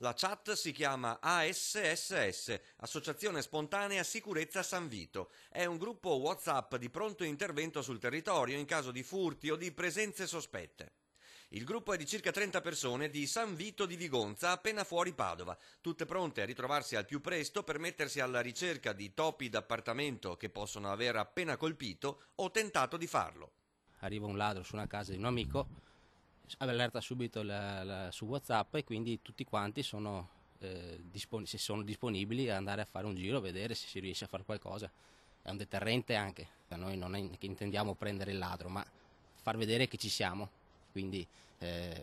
La chat si chiama ASSS, Associazione Spontanea Sicurezza San Vito. È un gruppo WhatsApp di pronto intervento sul territorio in caso di furti o di presenze sospette. Il gruppo è di circa 30 persone di San Vito di Vigonza, appena fuori Padova, tutte pronte a ritrovarsi al più presto per mettersi alla ricerca di topi d'appartamento che possono aver appena colpito o tentato di farlo. Arriva un ladro su una casa di un amico, allerta subito su WhatsApp e quindi tutti quanti sono, se sono disponibili ad andare a fare un giro, vedere se si riesce a fare qualcosa. È un deterrente anche. A noi non è che intendiamo prendere il ladro, ma far vedere che ci siamo. Quindi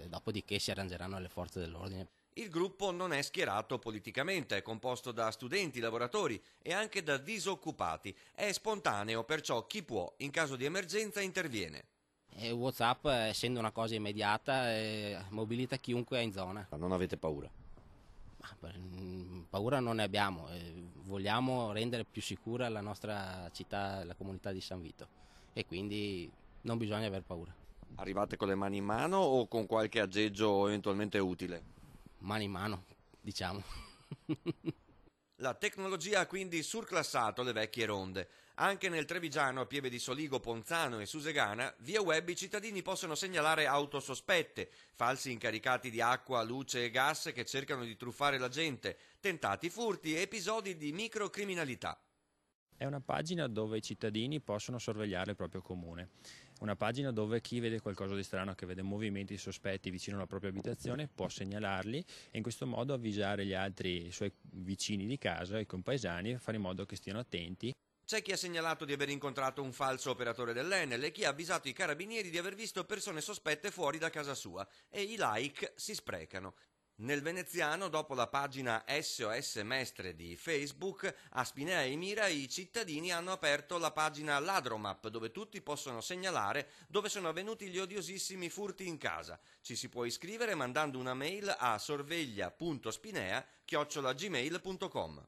dopodiché si arrangeranno le forze dell'ordine. Il gruppo non è schierato politicamente, è composto da studenti, lavoratori e anche da disoccupati. È spontaneo, perciò chi può, in caso di emergenza, interviene. E WhatsApp, essendo una cosa immediata, mobilita chiunque è in zona. Non avete paura? Paura non ne abbiamo, vogliamo rendere più sicura la nostra città, la comunità di San Vito, e quindi non bisogna aver paura. Arrivate con le mani in mano o con qualche aggeggio eventualmente utile? Mano in mano, diciamo. La tecnologia ha quindi surclassato le vecchie ronde. Anche nel Trevigiano, a Pieve di Soligo, Ponzano e Susegana, via web i cittadini possono segnalare auto sospette, falsi incaricati di acqua, luce e gas che cercano di truffare la gente, tentati furti e episodi di microcriminalità. È una pagina dove i cittadini possono sorvegliare il proprio comune, una pagina dove chi vede qualcosa di strano, che vede movimenti sospetti vicino alla propria abitazione, può segnalarli e in questo modo avvisare gli altri suoi vicini di casa, i compaesani, e fare in modo che stiano attenti. C'è chi ha segnalato di aver incontrato un falso operatore dell'Enel e chi ha avvisato i carabinieri di aver visto persone sospette fuori da casa sua, e i like si sprecano. Nel veneziano, dopo la pagina SOS Mestre di Facebook, a Spinea e Mira i cittadini hanno aperto la pagina Ladromap, dove tutti possono segnalare dove sono avvenuti gli odiosissimi furti in casa. Ci si può iscrivere mandando una mail a sorveglia.spinea@gmail.com.